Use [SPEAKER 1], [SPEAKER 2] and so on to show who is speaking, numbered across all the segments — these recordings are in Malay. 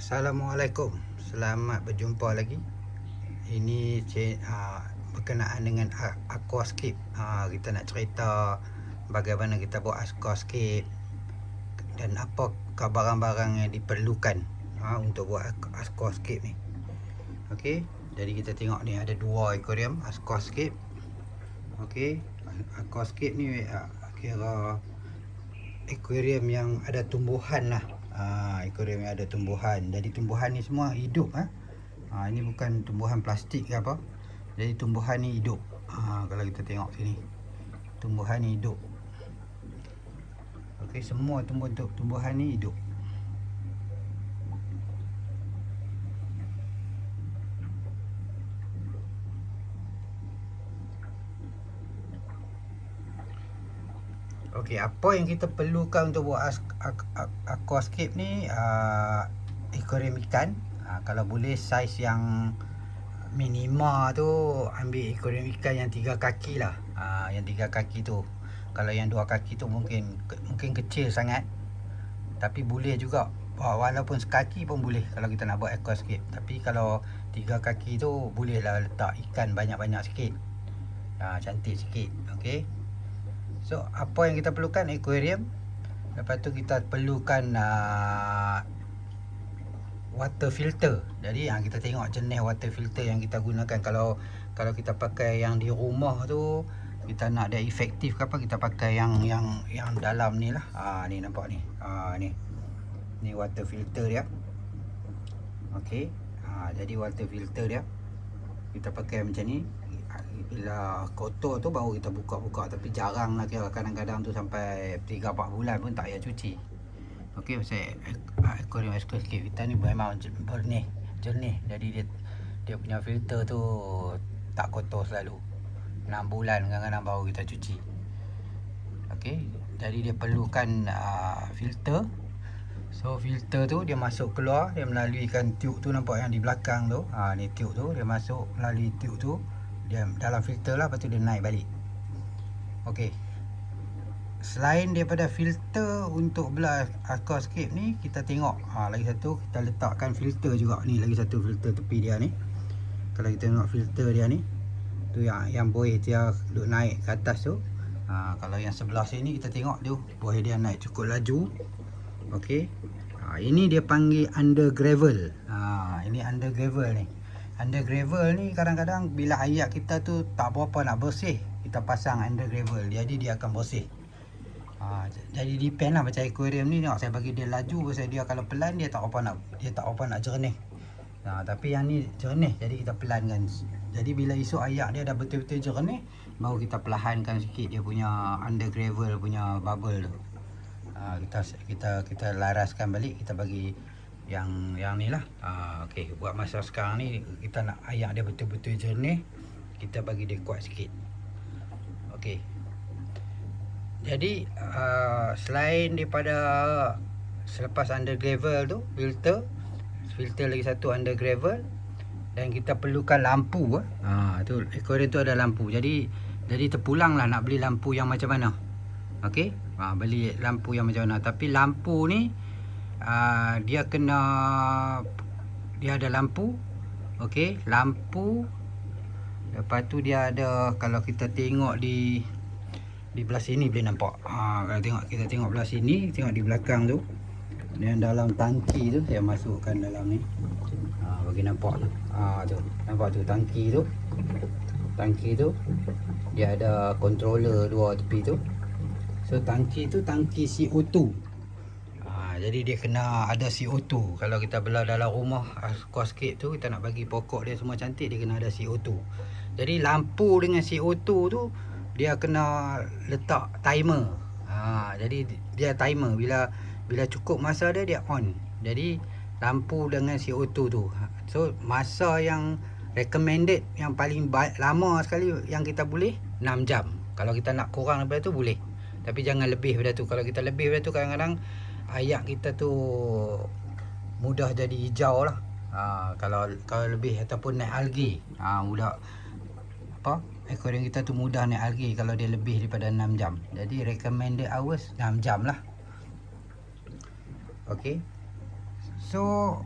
[SPEAKER 1] Assalamualaikum. Selamat berjumpa lagi. Ini berkenaan dengan aquascape. Kita nak cerita bagaimana kita buat aquascape dan apakah barang-barang yang diperlukan untuk buat aquascape ni. Okey, jadi kita tengok ni ada 2 aquarium aquascape. Okey, aquascape ni kira aquarium yang ada tumbuhan lah. Aquarium yang ada tumbuhan. Jadi tumbuhan ni semua hidup. Ini bukan tumbuhan plastik ke apa. Jadi tumbuhan ni hidup. Kalau kita tengok sini, tumbuhan ni hidup. Okey, semua tumbuhan ni hidup. Okey, apa yang kita perlukan untuk buat aquascape ni? Aquarium ikan. Kalau boleh saiz yang minima tu, ambil aquarium ikan yang 3 kaki lah. Yang 3 kaki tu. Kalau yang 2 kaki tu mungkin kecil sangat. Tapi boleh juga, walaupun sekaki pun boleh kalau kita nak buat aquascape. Tapi kalau 3 kaki tu boleh lah letak ikan banyak-banyak sikit. Cantik sikit. Okey. So, apa yang kita perlukan? Aquarium. Lepas tu kita perlukan water filter. Jadi kita tengok jenis water filter yang kita gunakan. Kalau kita pakai yang di rumah tu, kita nak dia efektif ke apa, kita pakai yang dalam ni lah. Ni nampak ni. Ni water filter dia. Okey. Jadi water filter dia kita pakai macam ni. Bila kotor tu baru kita buka-buka, tapi jarang lah, kira kadang-kadang tu sampai 3-4 bulan pun tak payah cuci. Okey, pasal aquarium aquascape kita ni memang jernih. Jadi dia punya filter tu tak kotor selalu. 6 bulan kadang-kadang baru kita cuci. Okey, jadi dia perlukan filter. So filter tu dia masuk keluar, dia melalui tube tu, nampak yang di belakang tu. Ni tube tu, dia masuk melalui tube tu. Dia dalam filter lah, lepas tu dia naik balik. Okey. Selain daripada filter untuk belah aquascape ni, kita tengok lagi satu, kita letakkan filter juga. Ni lagi satu filter tepi dia ni. Kalau kita tengok filter dia ni, tu yang buih dia duk naik ke atas tu. Kalau yang sebelah sini kita tengok tu, buih dia naik cukup laju. Okey. Ini dia panggil under gravel. Ini under gravel ni. Under gravel ni kadang-kadang bila air kita tu tak berapa nak bersih, kita pasang under gravel, jadi dia akan bersih. Jadi depend lah, macam aquarium ni tengok, saya bagi dia laju pasal dia kalau pelan dia tak apa nak jernih. Tapi yang ni jernih, jadi kita pelankan. Jadi bila esok air dia dah betul-betul jernih, baru kita perlahankan sikit dia punya under gravel punya bubble tu. Kita laraskan balik, kita bagi yang ni lah. Okey, buat masa sekarang ni kita nak air dia betul-betul jernih, kita bagi dia kuat sikit. Okey. Jadi selain daripada selepas under gravel tu filter lagi satu under gravel, dan kita perlukan lampu. Tu aquarium tu ada lampu. Jadi terpulang lah nak beli lampu yang macam mana. Okey. Beli lampu yang macam mana. Tapi lampu ni dia ada lampu. Okey, lampu. Lepas tu dia ada, kalau kita tengok di belah sini boleh nampak. Kalau kita tengok belah sini, tengok di belakang tu, yang dalam tangki tu saya masukkan dalam ni. Bagi nampak tu. Tu nampak tu tangki tu dia ada controller 2 tepi tu. So tangki tu tangki CO2. Jadi dia kena ada CO2. Kalau kita belah dalam rumah aquascape tu, kita nak bagi pokok dia semua cantik, dia kena ada CO2. Jadi lampu dengan CO2 tu dia kena letak timer. Jadi dia timer, bila cukup masa dia on. Jadi lampu dengan CO2 tu. So masa yang recommended, yang paling lama sekali yang kita boleh 6 jam. Kalau kita nak kurang daripada tu boleh, tapi jangan lebih daripada tu. Kalau kita lebih daripada tu, kadang-kadang air kita tu mudah jadi hijau lah. Kalau lebih ataupun naik algae, mudah aquarium kita tu mudah naik algae kalau dia lebih daripada 6 jam. Jadi recommended hours 6 jam lah. Okey. So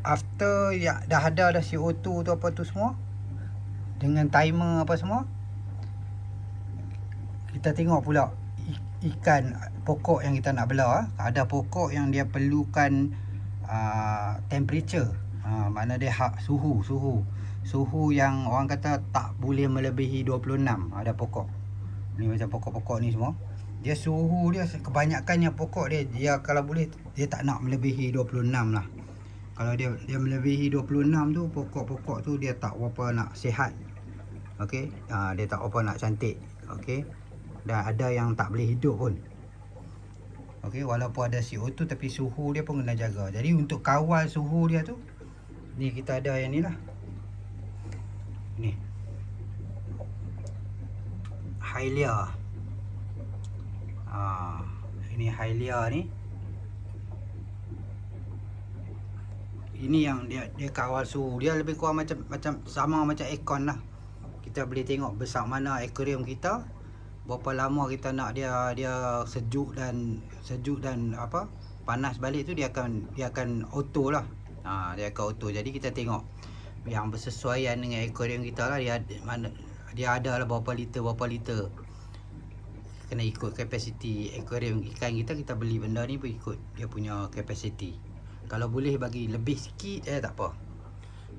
[SPEAKER 1] after ya dah ada dah CO2 tu apa tu semua, dengan timer apa semua, kita tengok pula ikan pokok yang kita nak belah. Ada pokok yang dia perlukan temperature, mana dia suhu yang orang kata tak boleh melebihi 26. Ada pokok ni macam pokok-pokok ni semua, dia suhu dia kebanyakannya pokok dia kalau boleh dia tak nak melebihi 26 lah. Kalau dia melebihi 26 tu, pokok-pokok tu dia tak apa nak sihat. Okey, dia tak apa nak cantik. Okey, dan ada yang tak boleh hidup pun. Okey, walaupun ada CO2 tapi suhu dia pun kena jaga. Jadi untuk kawal suhu dia tu, ni kita ada yang ni lah. Ni Hylia. Ini Hylia ni. Ini yang dia kawal suhu. Dia lebih kurang macam sama macam aircon lah. Kita boleh tengok besar mana akuarium kita, berapa lama kita nak dia sejuk dan apa panas balik tu, dia akan auto lah. Dia akan auto. Jadi kita tengok yang bersesuaian dengan akuarium kita lah. Dia ada lah berapa liter. Kena ikut kapasiti akuarium ikan kita beli benda ni pun ikut dia punya kapasiti. Kalau boleh bagi lebih sikit tak apa.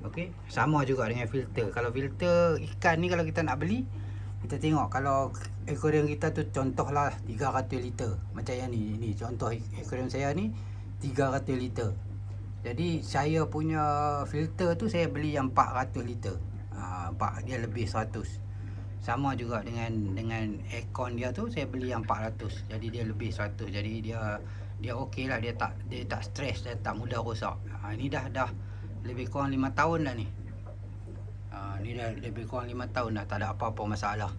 [SPEAKER 1] Okey, sama juga dengan filter. Kalau filter ikan ni kalau kita nak beli, kita tengok kalau akuarium kita tu contohlah 300 liter. Macam yang ni contoh akuarium saya ni 300 liter. Jadi saya punya filter tu saya beli yang 400 liter. Dia lebih 100. Sama juga dengan aircon dia tu, saya beli yang 400. Jadi dia lebih 100. Jadi dia okey lah, dia tak stres, dia tak mudah rosak. Ini dah lebih kurang 5 tahun dah ni. Ni dah lebih kurang 5 tahun dah, tak ada apa-apa masalah.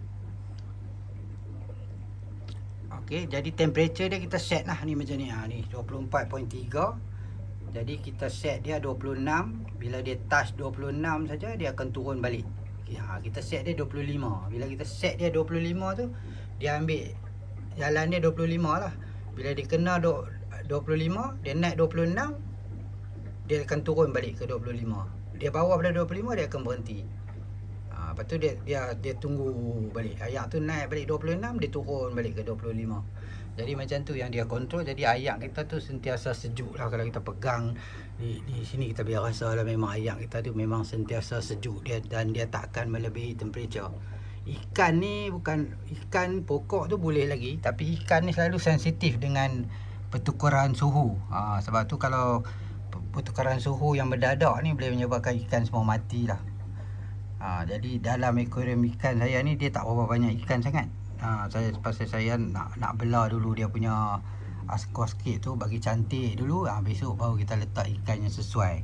[SPEAKER 1] Okey, jadi temperature dia kita set lah ni macam ni. Ni 24.3. Jadi kita set dia 26. Bila dia touch 26 saja, dia akan turun balik. Kita set dia 25. Bila kita set dia 25 tu, dia ambil jalan dia 25 lah. Bila dia kena 25, dia naik 26, dia akan turun balik ke 25. Dia bawah pada 25, dia akan berhenti. Lepas tu dia tunggu balik. Ayak tu naik balik 26, dia turun balik ke 25. Jadi macam tu yang dia kontrol. Jadi ayak kita tu sentiasa sejuk lah. Kalau kita pegang di sini, kita biar rasa lah memang ayak kita tu memang sentiasa sejuk dia, dan dia takkan melebihi temperature. Ikan ni bukan, ikan pokok tu boleh lagi, tapi ikan ni selalu sensitif dengan pertukaran suhu. Sebab tu kalau pertukaran suhu yang mendadak ni boleh menyebabkan ikan semua mati lah. Jadi dalam akuarium ikan saya ni, dia tak berapa banyak ikan sangat. Saya nak belah dulu dia punya aquascape tu, bagi cantik dulu. Besok baru kita letak ikan yang sesuai.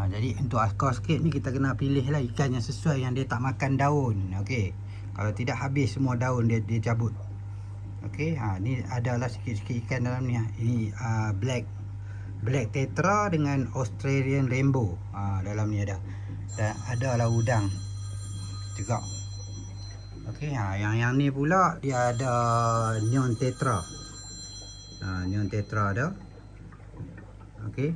[SPEAKER 1] Jadi untuk aquascape ni kita kena pilih lah ikan yang sesuai, yang dia tak makan daun. Okey, kalau tidak habis semua daun dia cabut. Okey, ni adalah sikit-sikit ikan dalam ni. Ini black tetra dengan Australian rainbow. Dalam ni ada, dan ada lah udang juga. Okey, yang ni pula dia ada neon tetra. Neon tetra ada. Okey.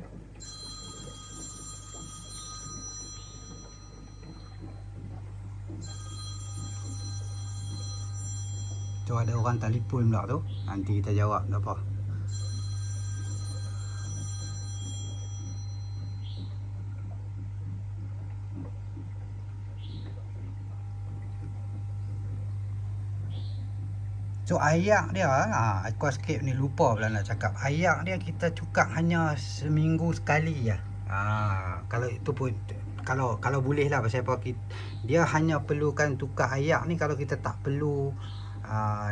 [SPEAKER 1] Tu ada orang telefon pula tu. Nanti kita jawab tak apa. So ayak dia, aquascape ni lupa pula nak cakap. Ayak dia kita cukak hanya seminggu sekali ya. Kalau itu pun kalau boleh lah, pasal apa dia hanya perlukan tukar ayak ni kalau kita tak perlu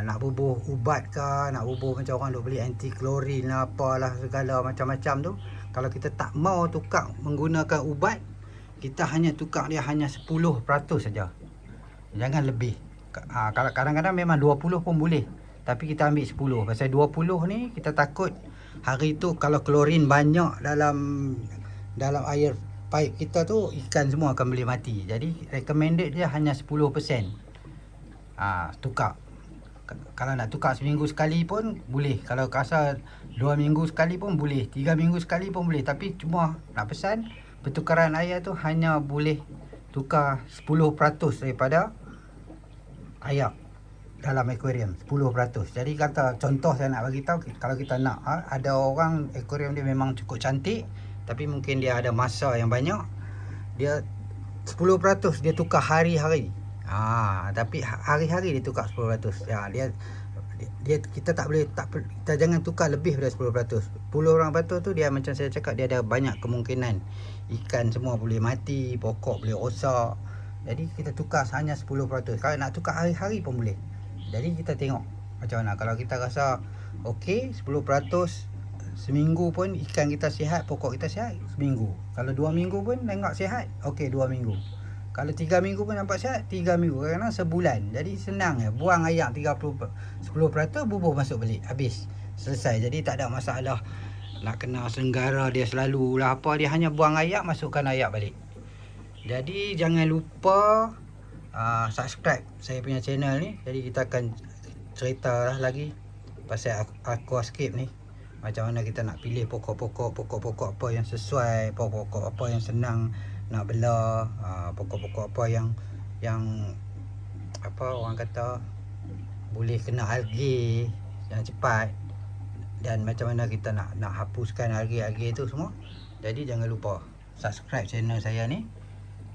[SPEAKER 1] nak bubuh ubat ke, nak bubuh macam orang duk beli anti klorin lah, apalah segala macam-macam tu. Kalau kita tak mau tukar menggunakan ubat, kita hanya tukar dia hanya 10% saja. Jangan lebih. Kalau kadang-kadang memang 20 pun boleh, tapi kita ambil 10. Pasal 20 ni kita takut hari tu kalau klorin banyak dalam air pipe kita tu, ikan semua akan boleh mati. Jadi recommended dia hanya 10%. Tukar. Kalau nak tukar seminggu sekali pun boleh. Kalau rasa 2 minggu sekali pun boleh, 3 minggu sekali pun boleh. Tapi cuma nak pesan pertukaran air tu hanya boleh tukar 10% daripada air dalam akuarium, 10%. Jadi kata contoh saya nak bagi tahu, kalau kita nak ada orang akuarium dia memang cukup cantik tapi mungkin dia ada masa yang banyak, dia 10% dia tukar hari-hari. Tapi hari-hari dia tukar 10%. Dia kita tak boleh, kita jangan tukar lebih daripada 10%. 10% tu dia macam saya cakap, dia ada banyak kemungkinan ikan semua boleh mati, pokok boleh rosak. Jadi kita tukar hanya 10%. Kalau nak tukar hari-hari pun boleh. Jadi kita tengok macam mana. Kalau kita rasa okey 10%, seminggu pun ikan kita sihat, pokok kita sihat, seminggu. Kalau 2 minggu pun tengok sihat, okey 2 minggu. Kalau 3 minggu pun nampak sihat, 3 minggu. Kadang-kadang sebulan. Jadi senang je, buang air 10%, bubuh masuk balik, habis, selesai. Jadi tak ada masalah nak kena selenggara dia selalu lah apa, dia hanya buang air, masukkan air balik. Jadi jangan lupa subscribe saya punya channel ni. Jadi kita akan cerita lagi pasal aquascape ni, macam mana kita nak pilih pokok-pokok apa yang sesuai, pokok-pokok apa yang senang nak bela, pokok-pokok apa yang apa orang kata boleh kena algae yang cepat, dan macam mana kita nak hapuskan algae tu semua. Jadi jangan lupa subscribe channel saya ni.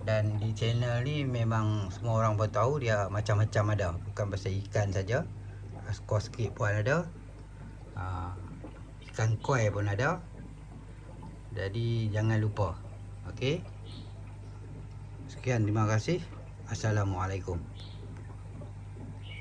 [SPEAKER 1] Dan di channel ni memang semua orang pun tahu dia macam-macam ada, bukan pasal ikan saja. Aquascape pun ada, ikan koi pun ada. Jadi jangan lupa. Okey. Sekian, terima kasih. Assalamualaikum.